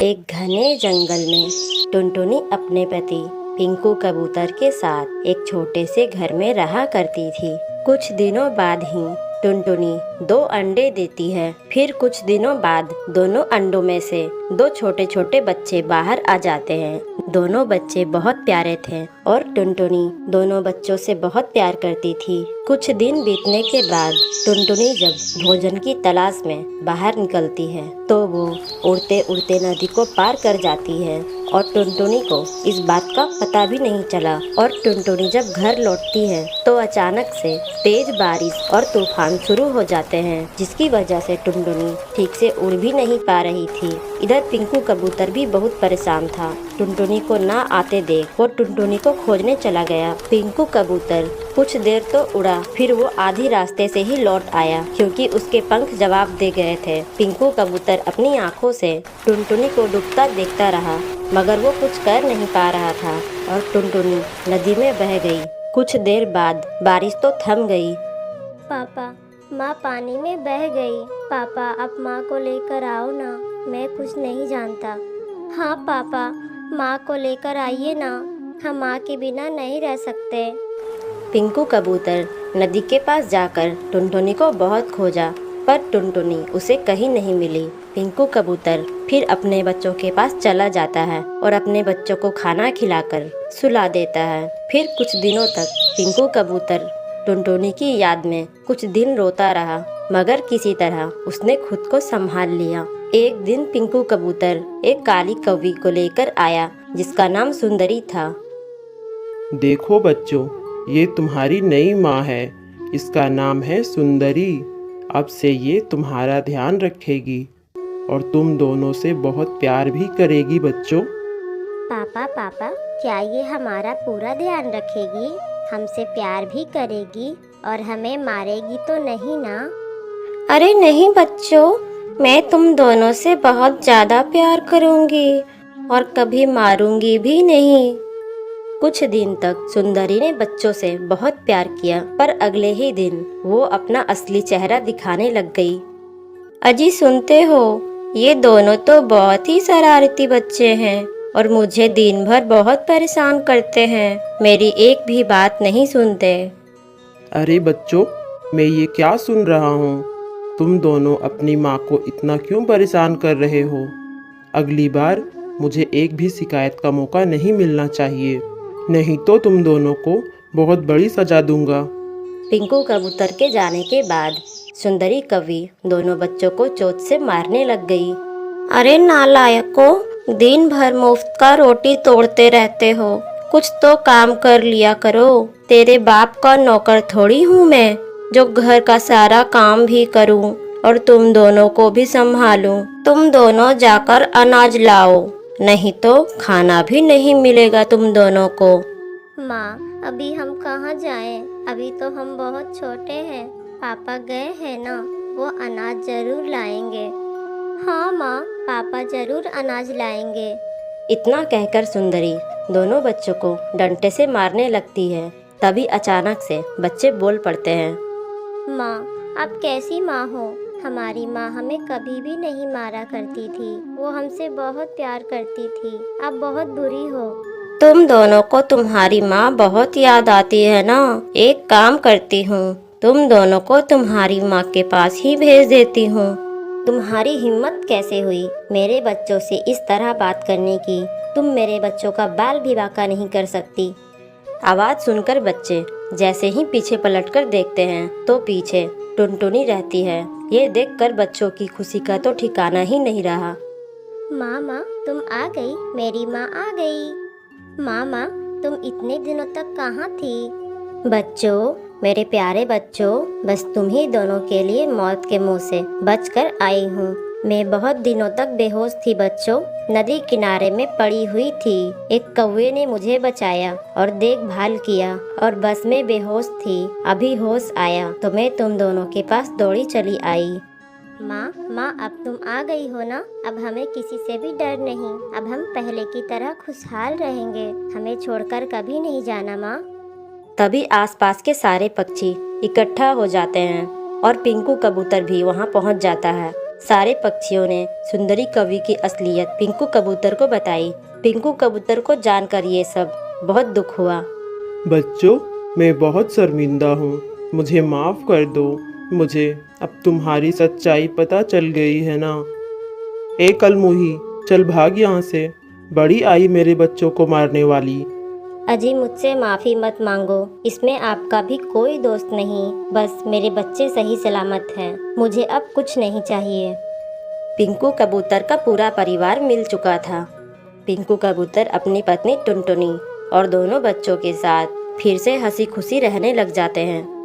एक घने जंगल में टुनटुनी अपने पति पिंकू कबूतर के साथ एक छोटे से घर में रहा करती थी। कुछ दिनों बाद ही टुनटुनी 2 अंडे देती है। फिर कुछ दिनों बाद दोनों अंडों में से 2 छोटे छोटे बच्चे बाहर आ जाते हैं। दोनों बच्चे बहुत प्यारे थे और टुनटुनी दोनों बच्चों से बहुत प्यार करती थी। कुछ दिन बीतने के बाद टुनटुनी जब भोजन की तलाश में बाहर निकलती है तो वो उड़ते उड़ते नदी को पार कर जाती है और टुनटुनी को इस बात का पता भी नहीं चला। और टुनटुनी जब घर लौटती है तो अचानक से तेज बारिश और तूफान शुरू हो जाते हैं, जिसकी वजह से टुनटुनी ठीक से उड़ भी नहीं पा रही थी। इधर पिंकू कबूतर भी बहुत परेशान था। टुनटुनी को ना आते देख वो टुनटुनी को खोजने चला गया। पिंकू कबूतर कुछ देर तो उड़ा, फिर वो आधी रास्ते से ही लौट आया क्योंकि उसके पंख जवाब दे गए थे। पिंकू कबूतर अपनी आंखों से टुनटुनी को डूबता देखता रहा, मगर वो कुछ कर नहीं पा रहा था और टुनटुनी नदी में बह गई। कुछ देर बाद बारिश तो थम गई। पापा, माँ पानी में बह गई। पापा, आप माँ को लेकर आओ ना, मैं कुछ नहीं जानता। हाँ पापा, माँ को लेकर आइए ना, हम माँ के बिना नहीं रह सकते। पिंकू कबूतर नदी के पास जाकर टुनटुनी को बहुत खोजा, पर टुनटुनी उसे कहीं नहीं मिली। पिंकू कबूतर फिर अपने बच्चों के पास चला जाता है और अपने बच्चों को खाना खिलाकर सुला देता है। फिर कुछ दिनों तक पिंकू कबूतर टुनटुनी की याद में कुछ दिन रोता रहा, मगर किसी तरह उसने खुद को संभाल लिया। एक दिन पिंकू कबूतर एक काली कौवी को लेकर आया जिसका नाम सुंदरी था। देखो बच्चों, ये तुम्हारी नई माँ है। इसका नाम है सुंदरी। अब से ये तुम्हारा ध्यान रखेगी और तुम दोनों से बहुत प्यार भी करेगी बच्चों। पापा पापा, क्या ये हमारा पूरा ध्यान रखेगी, हमसे प्यार भी करेगी और हमें मारेगी तो नहीं ना? अरे नहीं बच्चों, मैं तुम दोनों से बहुत ज़्यादा प्यार करूँगी और कभी मारूंगी भी नहीं। कुछ दिन तक सुंदरी ने बच्चों से बहुत प्यार किया, पर अगले ही दिन वो अपना असली चेहरा दिखाने लग गई। अजी सुनते हो, ये दोनों तो बहुत ही शरारती बच्चे हैं और मुझे दिन भर बहुत परेशान करते हैं। मेरी एक भी बात नहीं सुनते। अरे बच्चों, मैं ये क्या सुन रहा हूँ? तुम दोनों अपनी माँ को इतना क्यों परेशान कर रहे हो? अगली बार मुझे एक भी शिकायत का मौका नहीं मिलना चाहिए, नहीं तो तुम दोनों को बहुत बड़ी सजा दूंगा। पिंकू कबूतर के जाने के बाद सुंदरी कौवी दोनों बच्चों को चोट से मारने लग गई। अरे नालायकों, दिन भर मुफ्त का रोटी तोड़ते रहते हो, कुछ तो काम कर लिया करो। तेरे बाप का नौकर थोड़ी हूँ मैं जो घर का सारा काम भी करूँ और तुम दोनों को भी संभालूं। तुम दोनों जाकर अनाज लाओ, नहीं तो खाना भी नहीं मिलेगा तुम दोनों को। माँ, अभी हम कहाँ जाएं? अभी तो हम बहुत छोटे हैं। पापा गए हैं ना, वो अनाज जरूर लाएंगे। हाँ माँ, पापा जरूर अनाज लाएंगे। इतना कहकर सुंदरी दोनों बच्चों को डंडे से मारने लगती है। तभी अचानक से बच्चे बोल पड़ते हैं। माँ, आप कैसी माँ हो? हमारी माँ हमें कभी भी नहीं मारा करती थी, वो हमसे बहुत प्यार करती थी। आप बहुत बुरी हो। तुम दोनों को तुम्हारी माँ बहुत याद आती है ना? एक काम करती हूँ, तुम दोनों को तुम्हारी माँ के पास ही भेज देती हूँ। तुम्हारी हिम्मत कैसे हुई मेरे बच्चों से इस तरह बात करने की? तुम मेरे बच्चों का बाल भी बांका नहीं कर सकती। आवाज़ सुनकर बच्चे जैसे ही पीछे पलटकर देखते हैं तो पीछे टुनटुनी रहती है। ये देखकर बच्चों की खुशी का तो ठिकाना ही नहीं रहा। माँ, तुम आ गई, मेरी माँ आ गई। माँ, तुम इतने दिनों तक कहाँ थी? बच्चों, मेरे प्यारे बच्चों, बस तुम ही दोनों के लिए मौत के मुंह से बचकर आई हूँ। मैं बहुत दिनों तक बेहोश थी बच्चों, नदी किनारे में पड़ी हुई थी। एक कौवे ने मुझे बचाया और देखभाल किया और बस में बेहोश थी। अभी होश आया तो मैं तुम दोनों के पास दौड़ी चली आई। माँ, अब तुम आ गई हो ना, अब हमें किसी से भी डर नहीं। अब हम पहले की तरह खुशहाल रहेंगे, हमें छोड़कर कभी नहीं जाना माँ। तभी आसपास के सारे पक्षी इकट्ठा हो जाते हैं और पिंकू कबूतर भी वहां पहुंच जाता है। सारे पक्षियों ने सुंदरी कवि की असलियत पिंकू कबूतर को बताई। पिंकू कबूतर को जानकर ये सब बहुत दुख हुआ। बच्चों, मैं बहुत शर्मिंदा हूँ, मुझे माफ़ कर दो। मुझे अब तुम्हारी सच्चाई पता चल गई है ना। ए कलमुही, चल भाग यहाँ से। बड़ी आई मेरे बच्चों को मारने वाली। अजी मुझसे माफ़ी मत मांगो, इसमें आपका भी कोई दोस्त नहीं। बस मेरे बच्चे सही सलामत हैं, मुझे अब कुछ नहीं चाहिए। पिंकू कबूतर का पूरा परिवार मिल चुका था। पिंकू कबूतर अपनी पत्नी टुनटुनी और दोनों बच्चों के साथ फिर से हंसी खुशी रहने लग जाते हैं।